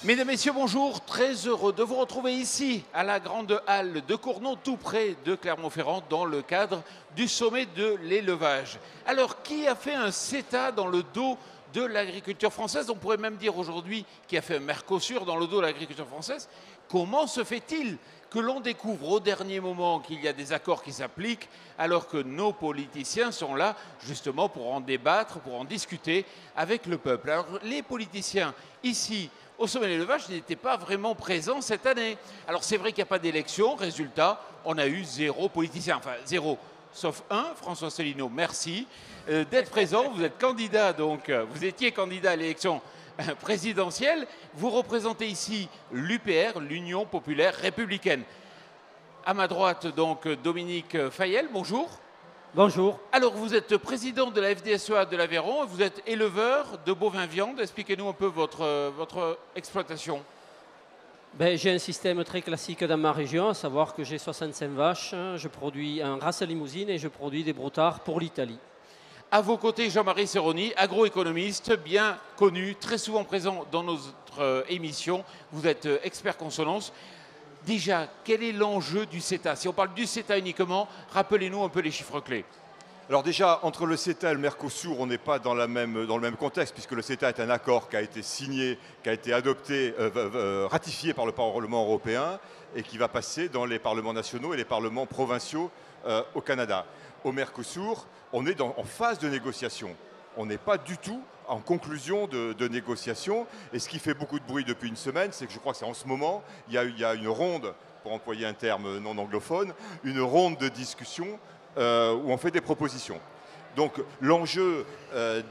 Mesdames, Messieurs, bonjour. Très heureux de vous retrouver ici, à la Grande Halle de Cournon, tout près de Clermont-Ferrand, dans le cadre du sommet de l'élevage. Alors, qui a fait un CETA dans le dos de l'agriculture française? On pourrait même dire aujourd'hui qui a fait un Mercosur dans le dos de l'agriculture française. Comment se fait-il que l'on découvre au dernier moment qu'il y a des accords qui s'appliquent, alors que nos politiciens sont là justement pour en débattre, pour en discuter avec le peuple? Alors, les politiciens ici, au sommet de l'élevage, n'étaient pas vraiment présents cette année. Alors c'est vrai qu'il n'y a pas d'élection, résultat, on a eu 0 politicien, enfin 0, sauf un, François Asselineau, merci d'être présent. Vous êtes candidat, donc vous étiez candidat à l'élection présidentielle. Vous représentez ici l'UPR, l'Union populaire républicaine. À ma droite, donc, Dominique Fayel, bonjour. Bonjour. Alors, vous êtes président de la FDSEA de l'Aveyron, vous êtes éleveur de bovins viande. Expliquez-nous un peu votre exploitation. J'ai un système très classique dans ma région, à savoir que j'ai 65 vaches, je produis un race limousine et je produis des broutards pour l'Italie. À vos côtés, Jean-Marie Serroni, agroéconomiste, bien connu, très souvent présent dans notre émission. Vous êtes expert consonance. Déjà, quel est l'enjeu du CETA? Si on parle du CETA uniquement, rappelez-nous un peu les chiffres clés. Alors déjà, entre le CETA et le Mercosur, on n'est pas dans le même contexte, puisque le CETA est un accord qui a été signé, qui a été adopté, ratifié par le Parlement européen et qui va passer dans les parlements nationaux et les parlements provinciaux au Canada. Au Mercosur, on est en phase de négociation. On n'est pas du tout en conclusion de négociation. Et ce qui fait beaucoup de bruit depuis une semaine, c'est que je crois que c'est en ce moment, il y a une ronde, pour employer un terme non anglophone, une ronde de discussion où on fait des propositions. Donc l'enjeu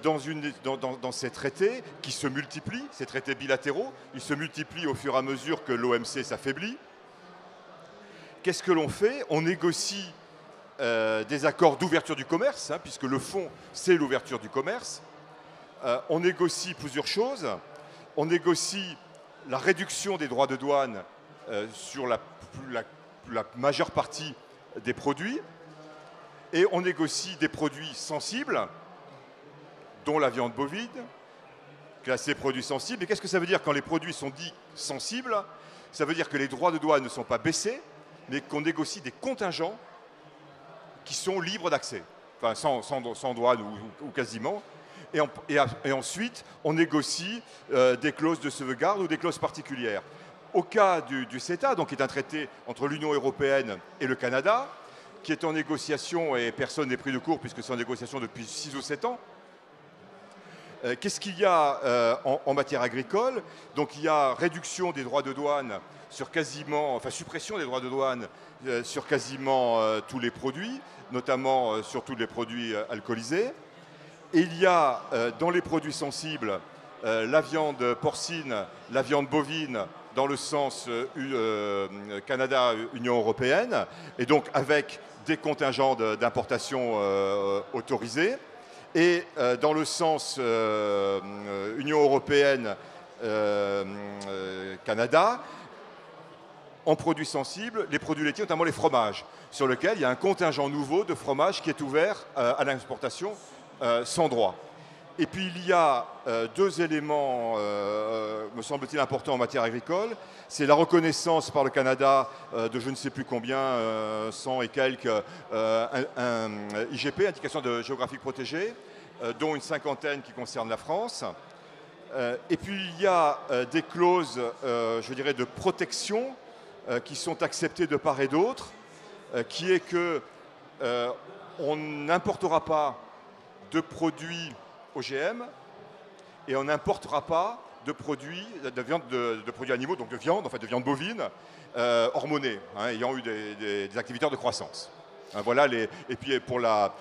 dans ces traités qui se multiplient, ces traités bilatéraux, ils se multiplient au fur et à mesure que l'OMC s'affaiblit. Qu'est-ce que l'on fait? On négocie des accords d'ouverture du commerce, puisque le fond, c'est l'ouverture du commerce. On négocie plusieurs choses. On négocie la réduction des droits de douane sur la majeure partie des produits. Et on négocie des produits sensibles, dont la viande bovine, classée produits sensibles. Et qu'est-ce que ça veut dire quand les produits sont dits sensibles? Ça veut dire que les droits de douane ne sont pas baissés, mais qu'on négocie des contingents qui sont libres d'accès, enfin sans douane ou quasiment. Et ensuite, on négocie des clauses de sauvegarde ou des clauses particulières. Au cas du CETA, donc qui est un traité entre l'Union européenne et le Canada, qui est en négociation, et personne n'est pris de court puisque c'est en négociation depuis 6 ou 7 ans. Qu'est-ce qu'il y a en matière agricole? Donc il y a réduction des droits de douane sur quasiment, enfin suppression des droits de douane sur quasiment tous les produits, notamment sur tous les produits alcoolisés. Et il y a dans les produits sensibles la viande porcine, la viande bovine dans le sens Canada-Union européenne, et donc avec des contingents d'importation autorisés. Et dans le sens Union européenne-Canada, en produits sensibles, les produits laitiers, notamment les fromages, sur lesquels il y a un contingent nouveau de fromage qui est ouvert à l'exportation sans droit. Et puis il y a deux éléments, me semble-t-il, importants en matière agricole. C'est la reconnaissance par le Canada de je ne sais plus combien, 100 et quelques IGP, indications géographiques protégées, dont une cinquantaine qui concernent la France. Et puis il y a des clauses, je dirais, de protection qui sont acceptées de part et d'autre, qui est que on n'importera pas de produits OGM et on n'importera pas de produits de produits animaux, donc de viande, en fait de viande bovine, hormonée, ayant eu des activiteurs de croissance. Voilà et puis pour la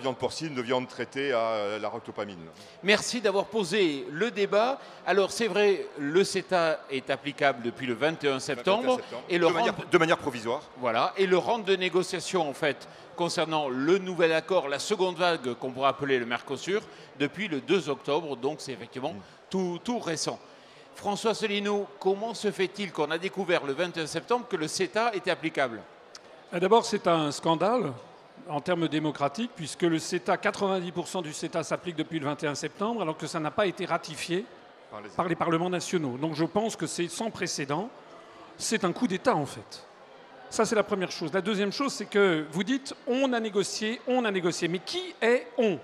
viande porcine, de viande traitée à la ractopamine. Merci d'avoir posé le débat. Alors c'est vrai, le CETA est applicable depuis le 21 septembre. Et de manière provisoire. Voilà, et le round de négociation en fait concernant le nouvel accord, la seconde vague qu'on pourrait appeler le Mercosur, depuis le 2 octobre, donc c'est effectivement tout récent. François Asselineau, comment se fait-il qu'on a découvert le 21 septembre que le CETA était applicable? D'abord, c'est un scandale en termes démocratiques, puisque le CETA, 90% du CETA s'applique depuis le 21 septembre, alors que ça n'a pas été ratifié par les parlements nationaux. Donc je pense que c'est sans précédent. C'est un coup d'État, en fait. Ça, c'est la première chose. La deuxième chose, c'est que vous dites « on a négocié ». Mais qui est « on » ?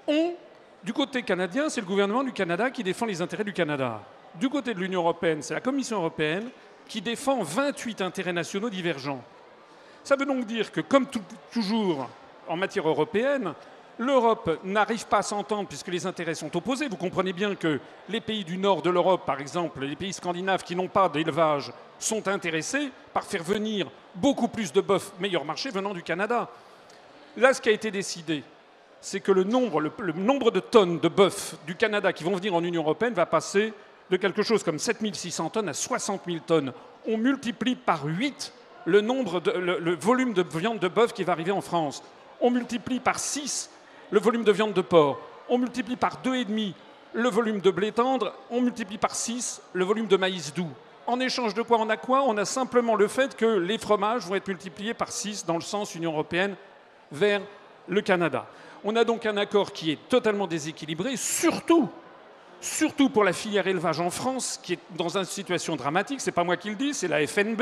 On, du côté canadien, c'est le gouvernement du Canada qui défend les intérêts du Canada. Du côté de l'Union européenne, c'est la Commission européenne qui défend 28 intérêts nationaux divergents. Ça veut donc dire que, comme toujours en matière européenne, l'Europe n'arrive pas à s'entendre puisque les intérêts sont opposés. Vous comprenez bien que les pays du nord de l'Europe, par exemple, les pays scandinaves qui n'ont pas d'élevage, sont intéressés par faire venir beaucoup plus de bœufs meilleur marché venant du Canada. Là, ce qui a été décidé, c'est que le nombre de tonnes de bœufs du Canada qui vont venir en Union européenne va passer de quelque chose comme 7 600 tonnes à 60 000 tonnes. On multiplie par 8 le volume de viande de bœuf qui va arriver en France. On multiplie par 6 le volume de viande de porc. On multiplie par 2,5 le volume de blé tendre. On multiplie par 6 le volume de maïs doux. En échange de quoi on a quoi? On a simplement le fait que les fromages vont être multipliés par 6 dans le sens Union européenne vers le Canada. On a donc un accord qui est totalement déséquilibré, surtout pour la filière élevage en France, qui est dans une situation dramatique. Ce n'est pas moi qui le dis, c'est la FNB,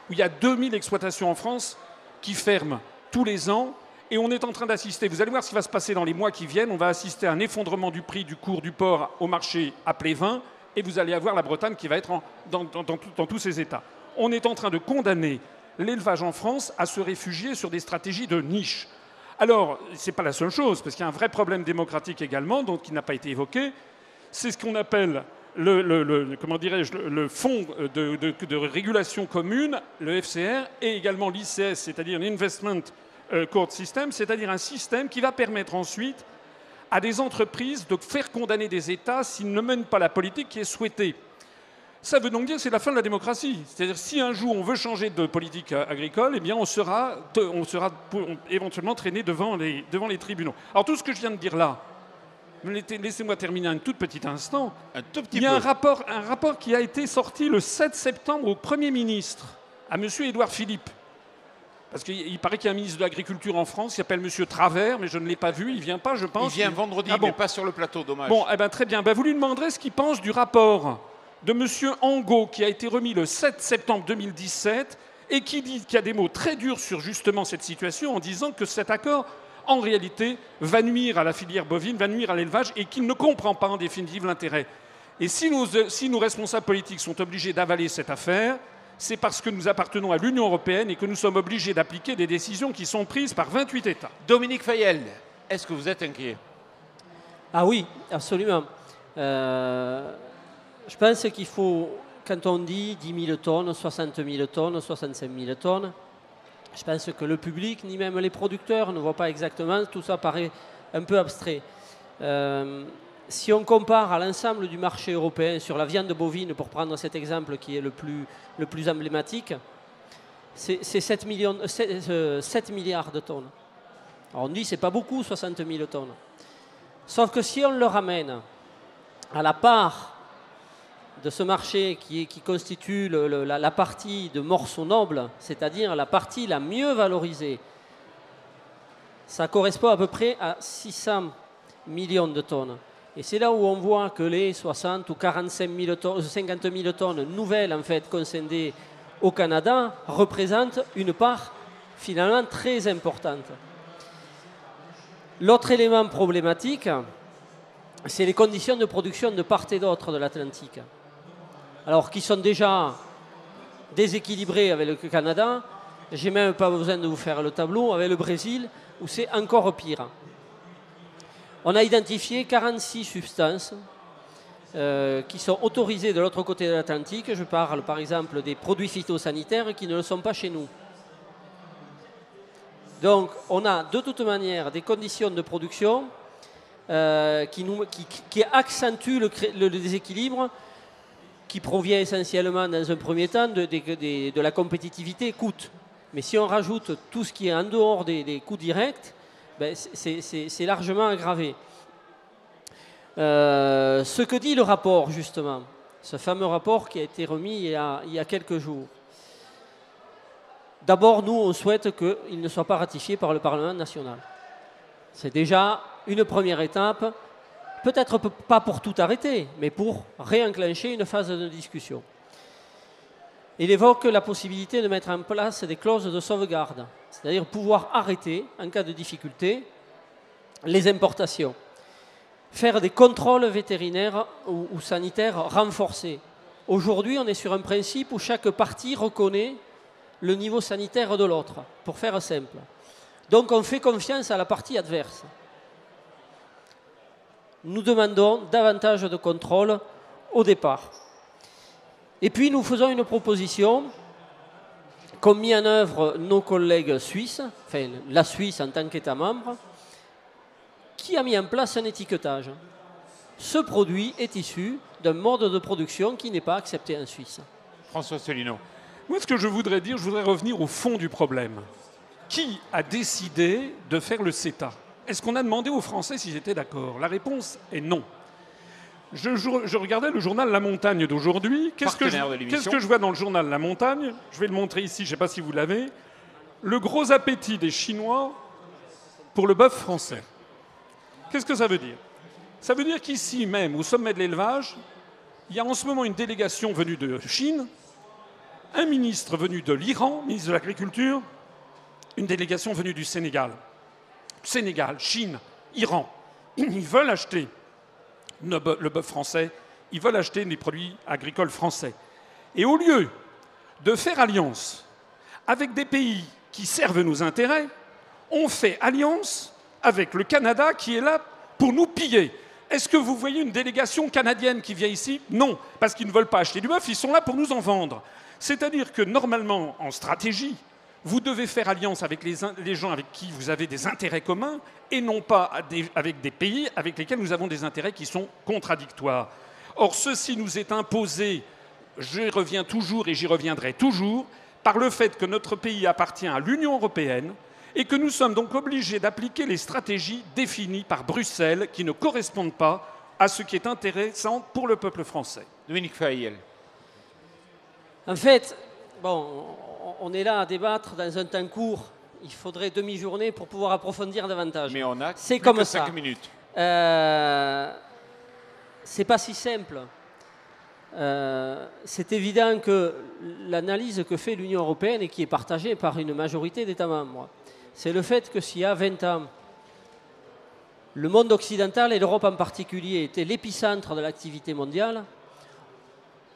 où il y a 2000 exploitations en France qui ferment tous les ans. Et on est en train d'assister, vous allez voir ce qui va se passer dans les mois qui viennent, on va assister à un effondrement du prix du cours du porc au marché appelé 20, et vous allez avoir la Bretagne qui va être dans tous ces états. On est en train de condamner l'élevage en France à se réfugier sur des stratégies de niche. Alors, ce n'est pas la seule chose, parce qu'il y a un vrai problème démocratique également, donc, qui n'a pas été évoqué. C'est ce qu'on appelle le fonds de régulation commune, le FCR, et également l'ICS, c'est-à-dire l'Investment Court System, c'est-à-dire un système qui va permettre ensuite à des entreprises de faire condamner des États s'ils ne mènent pas la politique qui est souhaitée. Ça veut donc dire que c'est la fin de la démocratie. C'est-à-dire si un jour on veut changer de politique agricole, eh bien on sera éventuellement traîné devant les tribunaux. Alors tout ce que je viens de dire là, laissez-moi terminer un tout petit instant. Il y a un rapport qui a été sorti le 7 septembre au Premier ministre, à M. Édouard Philippe. Parce qu'il paraît qu'il y a un ministre de l'Agriculture en France qui s'appelle M. Travers, mais je ne l'ai pas vu, il ne vient pas, je pense. Il vient vendredi, mais pas sur le plateau, dommage. Bon, eh ben, très bien. Ben, vous lui demanderez ce qu'il pense du rapport de M. Angot, qui a été remis le 7 septembre 2017, et qui dit qu'il y a des mots très durs sur justement cette situation, en disant que cet accord, en réalité, va nuire à la filière bovine, va nuire à l'élevage, et qu'il ne comprend pas en définitive l'intérêt. Et si nos responsables politiques sont obligés d'avaler cette affaire, c'est parce que nous appartenons à l'Union européenne et que nous sommes obligés d'appliquer des décisions qui sont prises par 28 États. Dominique Fayel, est-ce que vous êtes inquiet? Ah oui, absolument. Je pense qu'il faut, quand on dit 10 000 tonnes, 60 000 tonnes, 65 000 tonnes, je pense que le public, ni même les producteurs, ne voient pas exactement. Tout ça paraît un peu abstrait. Si on compare à l'ensemble du marché européen sur la viande bovine, pour prendre cet exemple qui est le plus emblématique, c'est 7 milliards de tonnes. Alors on dit que ce n'est pas beaucoup, 60 000 tonnes. Sauf que si on le ramène à la part de ce marché qui constitue la partie de morceaux nobles, c'est-à-dire la partie la mieux valorisée, ça correspond à peu près à 600 millions de tonnes. Et c'est là où on voit que les 60 ou 45 000 tonnes, 50 000 tonnes nouvelles en fait concédées au Canada représentent une part finalement très importante. L'autre élément problématique, c'est les conditions de production de part et d'autre de l'Atlantique. Alors, qui sont déjà déséquilibrées avec le Canada, j'ai même pas besoin de vous faire le tableau, avec le Brésil, où c'est encore pire. On a identifié 46 substances qui sont autorisées de l'autre côté de l'Atlantique. Je parle par exemple des produits phytosanitaires qui ne le sont pas chez nous. Donc on a de toute manière des conditions de production qui accentuent le déséquilibre, qui provient essentiellement dans un premier temps de la compétitivité coût. Mais si on rajoute tout ce qui est en dehors des coûts directs, ben, c'est largement aggravé. Ce que dit le rapport, justement, ce fameux rapport qui a été remis il y a quelques jours. D'abord, nous, on souhaite qu'il ne soit pas ratifié par le Parlement national. C'est déjà une première étape, peut-être pas pour tout arrêter, mais pour réenclencher une phase de discussion. Il évoque la possibilité de mettre en place des clauses de sauvegarde, c'est-à-dire pouvoir arrêter, en cas de difficulté, les importations, faire des contrôles vétérinaires ou sanitaires renforcés. Aujourd'hui, on est sur un principe où chaque partie reconnaît le niveau sanitaire de l'autre, pour faire simple. Donc on fait confiance à la partie adverse. Nous demandons davantage de contrôle au départ. Et puis nous faisons une proposition qu'ont mis en œuvre nos collègues suisses, enfin la Suisse en tant qu'État membre, qui a mis en place un étiquetage. Ce produit est issu d'un mode de production qui n'est pas accepté en Suisse. François Asselineau. Moi, ce que je voudrais dire, je voudrais revenir au fond du problème. Qui a décidé de faire le CETA? Est-ce qu'on a demandé aux Français s'ils étaient d'accord? La réponse est non. Je regardais le journal La Montagne d'aujourd'hui. Qu'est-ce que je vois dans le journal La Montagne? Je vais le montrer ici, je ne sais pas si vous l'avez. Le gros appétit des Chinois pour le bœuf français. Qu'est-ce que ça veut dire? Ça veut dire qu'ici même, au sommet de l'élevage, il y a en ce moment une délégation venue de Chine, un ministre venu de l'Iran, ministre de l'Agriculture, une délégation venue du Sénégal. Sénégal, Chine, Iran. Ils veulent acheter le bœuf français, ils veulent acheter des produits agricoles français. Et au lieu de faire alliance avec des pays qui servent nos intérêts, on fait alliance avec le Canada qui est là pour nous piller. Est-ce que vous voyez une délégation canadienne qui vient ici? Non, parce qu'ils ne veulent pas acheter du bœuf, ils sont là pour nous en vendre. C'est-à-dire que normalement, en stratégie, vous devez faire alliance avec les gens avec qui vous avez des intérêts communs et non pas avec des pays avec lesquels nous avons des intérêts qui sont contradictoires. Or, ceci nous est imposé, j'y reviens toujours et j'y reviendrai toujours, par le fait que notre pays appartient à l'Union européenne et que nous sommes donc obligés d'appliquer les stratégies définies par Bruxelles qui ne correspondent pas à ce qui est intéressant pour le peuple français. Dominique Faïel. En fait, bon, on est là à débattre dans un temps court. Il faudrait demi-journée pour pouvoir approfondir davantage. Mais on a c'est plus comme que ça. 5 minutes. C'est pas si simple. C'est évident que l'analyse que fait l'Union européenne et qui est partagée par une majorité d'États membres, c'est le fait que s'il y a 20 ans, le monde occidental et l'Europe en particulier étaient l'épicentre de l'activité mondiale,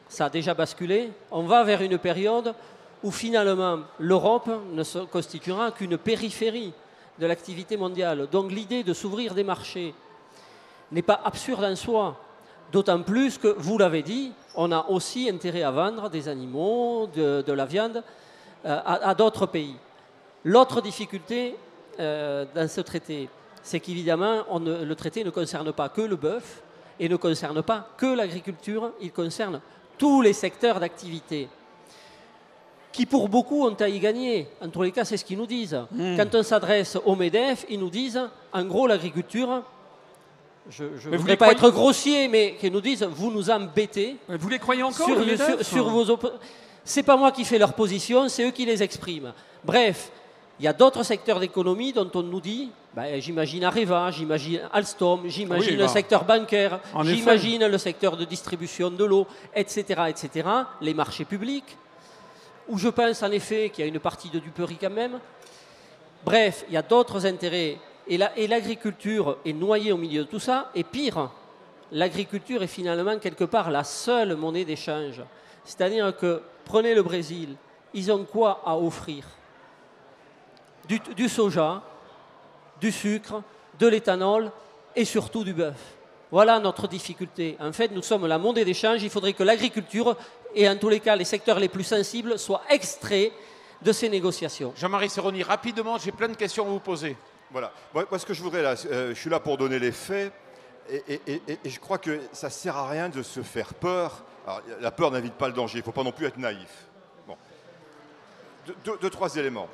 ça a déjà basculé. On va vers une période où finalement l'Europe ne se constituera qu'une périphérie de l'activité mondiale. Donc l'idée de s'ouvrir des marchés n'est pas absurde en soi, d'autant plus que, vous l'avez dit, on a aussi intérêt à vendre des animaux, de la viande à d'autres pays. L'autre difficulté dans ce traité, c'est qu'évidemment, le traité ne concerne pas que le bœuf et ne concerne pas que l'agriculture, il concerne tous les secteurs d'activité qui pour beaucoup ont à y gagner. En tous les cas, c'est ce qu'ils nous disent. Quand on s'adresse au MEDEF, ils nous disent, en gros, l'agriculture, je ne voudrais pas être grossier, mais qu'ils nous disent, vous nous embêtez. Vous les croyez encore sur vos c'est pas moi qui fais leur position, c'est eux qui les expriment. Bref, il y a d'autres secteurs d'économie dont on nous dit, j'imagine Areva, j'imagine Alstom, j'imagine le secteur bancaire, j'imagine le secteur de distribution de l'eau, etc., etc., les marchés publics, où je pense en effet qu'il y a une partie de duperie quand même. Bref, il y a d'autres intérêts. Et l'agriculture est noyée au milieu de tout ça. Et pire, l'agriculture est finalement quelque part la seule monnaie d'échange. C'est-à-dire que, prenez le Brésil, ils ont quoi à offrir? Du soja, du sucre, de l'éthanol et surtout du bœuf. Voilà notre difficulté. En fait, nous sommes la monnaie d'échange. Il faudrait que l'agriculture, et en tous les cas les secteurs les plus sensibles, soient extraits de ces négociations. Jean-Marie Serroni, rapidement, j'ai plein de questions à vous poser. Voilà. Moi, ce que je voudrais là, je suis là pour donner les faits, et je crois que ça ne sert à rien de se faire peur. Alors, la peur n'invite pas le danger, il ne faut pas non plus être naïf. Bon. Deux, trois éléments.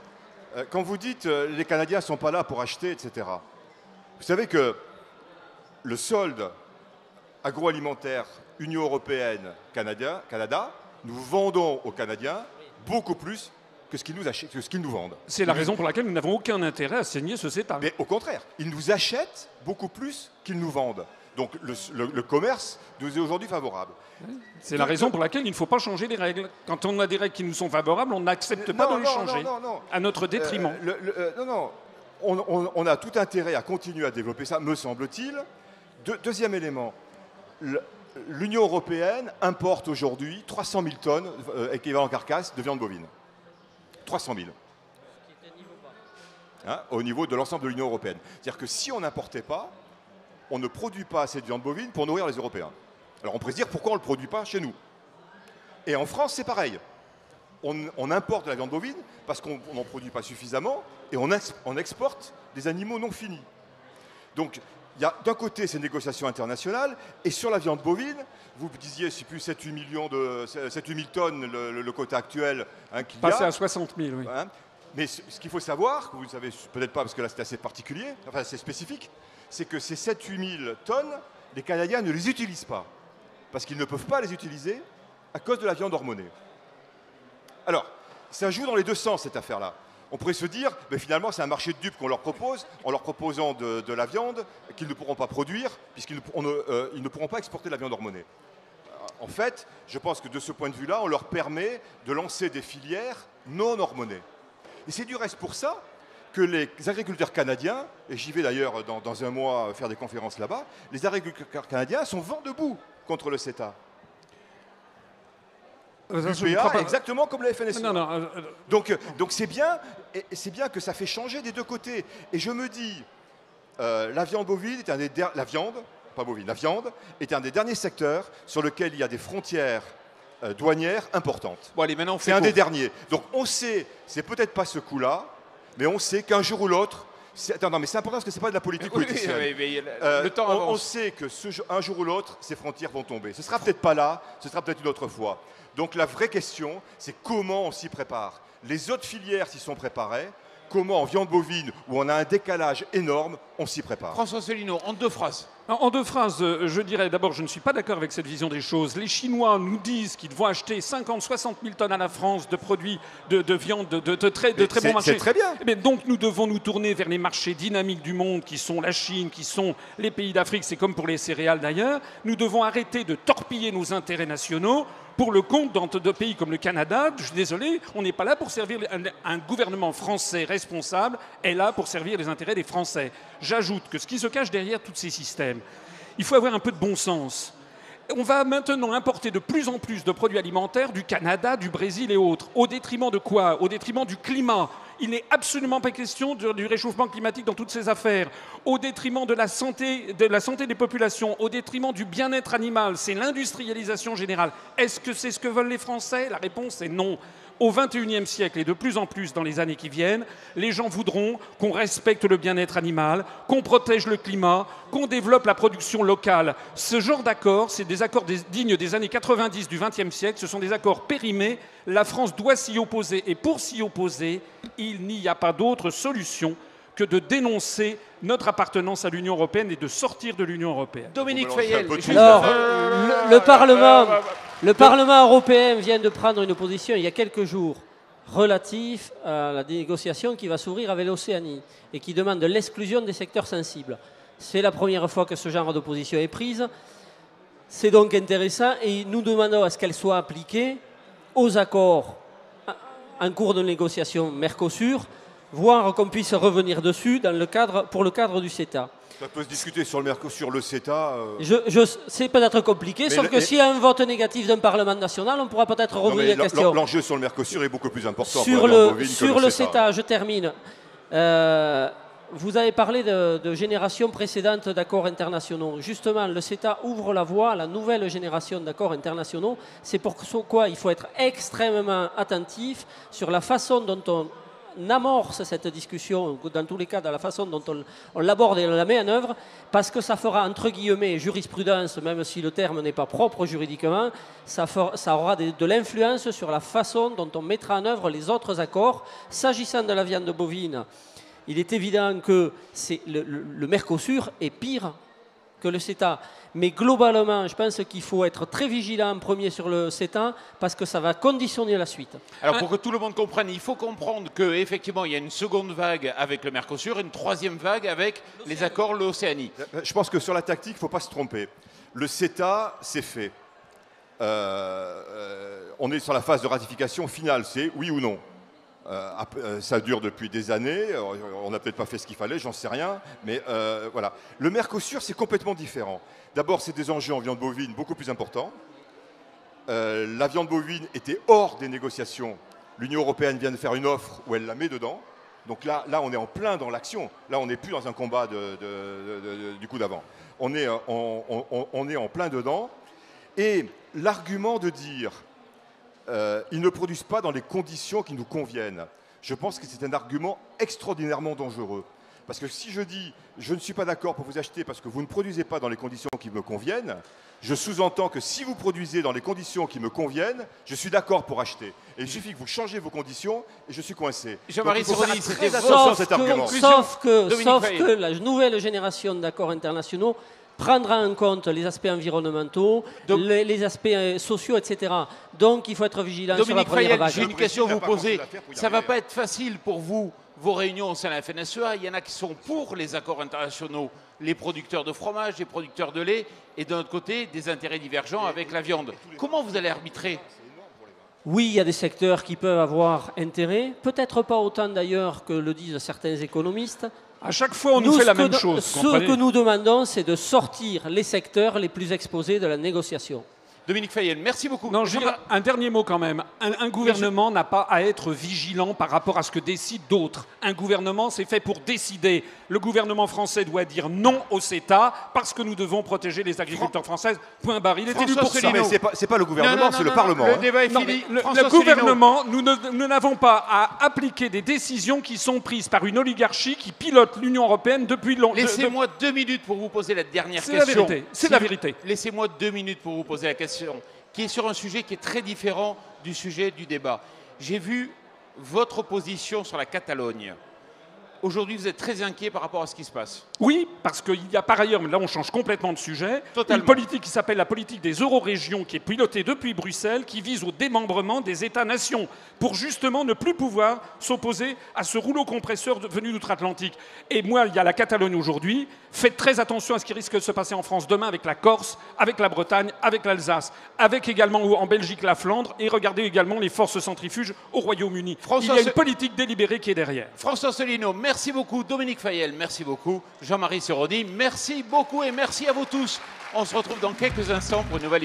Quand vous dites les Canadiens ne sont pas là pour acheter, etc., vous savez que le solde agroalimentaire Union européenne, Canada, nous vendons aux Canadiens beaucoup plus que ce qu'ils nous achètent, que ce qu'ils nous vendent. C'est la raison pour laquelle nous n'avons aucun intérêt à signer ce CETA. Mais au contraire, ils nous achètent beaucoup plus qu'ils nous vendent. Donc le commerce nous est aujourd'hui favorable. C'est la raison pour laquelle il ne faut pas changer les règles. Quand on a des règles qui nous sont favorables, on n'accepte pas de les changer à notre détriment. On a tout intérêt à continuer à développer ça, me semble-t-il. Deuxième élément, l'Union européenne importe aujourd'hui 300 000 tonnes équivalent carcasse de viande bovine. 300 000. Hein, au niveau de l'ensemble de l'Union européenne. C'est-à-dire que si on n'importait pas, on ne produit pas assez de viande bovine pour nourrir les Européens. Alors on pourrait se dire pourquoi on ne le produit pas chez nous. Et en France, c'est pareil. On importe de la viande bovine parce qu'on n'en produit pas suffisamment et on exporte des animaux non finis. Donc il y a d'un côté ces négociations internationales et sur la viande bovine, vous disiez c'est plus 7-8 000 tonnes le quota actuel qu'il y a. Passé à 60 000, oui. Hein, mais ce qu'il faut savoir, que vous ne savez peut-être pas parce que là c'est assez particulier, enfin assez spécifique, c'est que ces 7-8 000 tonnes, les Canadiens ne les utilisent pas. Parce qu'ils ne peuvent pas les utiliser à cause de la viande hormonée. Alors, ça joue dans les deux sens cette affaire-là. On pourrait se dire, mais finalement c'est un marché de dupes qu'on leur propose, en leur proposant de la viande qu'ils ne pourront pas produire, puisqu'ils ne pourront pas exporter de la viande hormonée. En fait, je pense que de ce point de vue-là, on leur permet de lancer des filières non hormonées. Et c'est du reste pour ça que les agriculteurs canadiens, et j'y vais d'ailleurs dans un mois faire des conférences là-bas, les agriculteurs canadiens sont vent debout contre le CETA. Exactement comme la FNSEA. Donc c'est bien que ça fait changer des deux côtés. Et je me dis, la viande est un des derniers secteurs sur lequel il y a des frontières douanières importantes. Bon, allez, maintenant, c'est un des derniers. Donc on sait, c'est peut-être pas ce coup-là, mais on sait qu'un jour ou l'autre, non, mais c'est important parce que c'est pas de la politique politicienne. Le temps avance. On sait que un jour ou l'autre, ces frontières vont tomber. Ce sera peut-être pas là, ce sera peut-être une autre fois. Donc la vraie question, c'est comment on s'y prépare. Les autres filières s'y sont préparées. Comment en viande bovine, où on a un décalage énorme, on s'y prépare. François Asselineau, en 2 phrases. En 2 phrases, je dirais d'abord, je ne suis pas d'accord avec cette vision des choses. Les Chinois nous disent qu'ils vont acheter 50-60 000 tonnes à la France de produits de viande de très bons marchés. C'est très bien. Mais donc nous devons nous tourner vers les marchés dynamiques du monde, qui sont la Chine, qui sont les pays d'Afrique, c'est comme pour les céréales d'ailleurs. Nous devons arrêter de torpiller nos intérêts nationaux pour le compte de pays comme le Canada. Je suis désolé, on n'est pas là pour servir un gouvernement français responsable, est là pour servir les intérêts des Français. J'ajoute que ce qui se cache derrière tous ces systèmes, il faut avoir un peu de bon sens. On va maintenant importer de plus en plus de produits alimentaires du Canada, du Brésil et autres. Au détriment de quoi? Au détriment du climat. Il n'est absolument pas question du réchauffement climatique dans toutes ces affaires. Au détriment de la santé des populations, au détriment du bien-être animal. C'est l'industrialisation générale. Est-ce que c'est ce que veulent les Français? La réponse est non. Au XXIe siècle et de plus en plus dans les années qui viennent, les gens voudront qu'on respecte le bien-être animal, qu'on protège le climat, qu'on développe la production locale. Ce genre d'accords, c'est des accords dignes des années 90 du XXe siècle, ce sont des accords périmés. La France doit s'y opposer et pour s'y opposer, il n'y a pas d'autre solution que de dénoncer notre appartenance à l'Union européenne et de sortir de l'Union européenne. Dominique Fayel. Alors, le Parlement européen vient de prendre une position il y a quelques jours relatif à la négociation qui va s'ouvrir avec l'Océanie et qui demande l'exclusion des secteurs sensibles. C'est la première fois que ce genre de position est prise. C'est donc intéressant et nous demandons à ce qu'elle soit appliquée aux accords en cours de négociation Mercosur, voire qu'on puisse revenir dessus pour le cadre du CETA. Ça peut se discuter sur le Mercosur, le CETA. C'est peut-être compliqué, sauf que s'il y a un vote négatif d'un Parlement national, on pourra peut-être revenir à la question. L'enjeu sur le Mercosur est beaucoup plus important. Sur le CETA, je termine. Vous avez parlé de génération précédente d'accords internationaux. Justement, le CETA ouvre la voie à la nouvelle génération d'accords internationaux. C'est pourquoi il faut être extrêmement attentif sur la façon dont on amorce cette discussion, dans tous les cas, dans la façon dont on l'aborde et on la met en œuvre, parce que ça fera, entre guillemets, jurisprudence, même si le terme n'est pas propre juridiquement, ça aura de l'influence sur la façon dont on mettra en œuvre les autres accords. S'agissant de la viande bovine, il est évident que le Mercosur est pire que le CETA. Mais globalement, je pense qu'il faut être très vigilant en premier sur le CETA parce que ça va conditionner la suite. Alors pour que tout le monde comprenne, il faut comprendre qu'effectivement il y a une seconde vague avec le Mercosur et une troisième vague avec les accords l'Océanie. Je pense que sur la tactique, il ne faut pas se tromper. Le CETA, c'est fait. On est sur la phase de ratification finale, c'est oui ou non. Ça dure depuis des années, on n'a peut-être pas fait ce qu'il fallait, j'en sais rien, mais voilà. Le Mercosur, c'est complètement différent. D'abord, c'est des enjeux en viande bovine beaucoup plus importants. La viande bovine était hors des négociations. L'Union européenne vient de faire une offre où elle la met dedans. Donc là on est en plein dans l'action. Là, on n'est plus dans un combat du coup d'avant. On est en plein dedans. Et l'argument de dire ils ne produisent pas dans les conditions qui nous conviennent, je pense que c'est un argument extraordinairement dangereux. Parce que si je dis je ne suis pas d'accord pour vous acheter parce que vous ne produisez pas dans les conditions qui me conviennent, je sous-entends que si vous produisez dans les conditions qui me conviennent, je suis d'accord pour acheter. Et il suffit que vous changez vos conditions et je suis coincé. Jean-Marie Sironi, c'était attention à cet argument. Sauf que la nouvelle génération d'accords internationaux prendra en compte les aspects environnementaux, les aspects sociaux, etc. Donc il faut être vigilant sur la première vague. J'ai une question à vous poser. Ça ne va pas être facile pour vous, vos réunions au sein de la FNSEA. Il y en a qui sont pour les accords internationaux, les producteurs de fromage, les producteurs de lait, et d'un autre côté, des intérêts divergents avec la viande. Comment vous allez arbitrer ? Oui, il y a des secteurs qui peuvent avoir intérêt, peut-être pas autant d'ailleurs que le disent certains économistes. À chaque fois, on nous fait la même chose. Ce que nous demandons, c'est de sortir les secteurs les plus exposés de la négociation. Dominique Fayel, merci beaucoup. Non, je dirais un dernier mot quand même. Un gouvernement n'a pas à être vigilant par rapport à ce que décident d'autres. Un gouvernement, c'est fait pour décider. Le gouvernement français doit dire non au CETA parce que nous devons protéger les agriculteurs français. Point barre. Il est élu pour ça. Mais c'est pas le gouvernement, c'est le Parlement. Le débat est fini. Le gouvernement, nous n'avons pas à appliquer des décisions qui sont prises par une oligarchie qui pilote l'Union européenne depuis longtemps. Laissez-moi 2 minutes pour vous poser la dernière question. C'est la vérité. C'est la vérité. Laissez-moi 2 minutes pour vous poser la question, qui est sur un sujet qui est très différent du sujet du débat. J'ai vu votre position sur la Catalogne. Aujourd'hui, vous êtes très inquiet par rapport à ce qui se passe. Oui, parce qu'il y a par ailleurs, mais là on change complètement de sujet, Totalement. une politique qui s'appelle la politique des euro-régions, qui est pilotée depuis Bruxelles, qui vise au démembrement des États-nations, pour justement ne plus pouvoir s'opposer à ce rouleau compresseur venu d'outre-Atlantique. Et moi, il y a la Catalogne aujourd'hui. Faites très attention à ce qui risque de se passer en France demain avec la Corse, avec la Bretagne, avec l'Alsace, avec également en Belgique la Flandre, et regardez également les forces centrifuges au Royaume-Uni. Il y a une politique délibérée qui est derrière. François Asselineau, merci beaucoup. Dominique Fayel, merci beaucoup. Jean-Marie Sironi, merci beaucoup et merci à vous tous. On se retrouve dans quelques instants pour une nouvelle émission.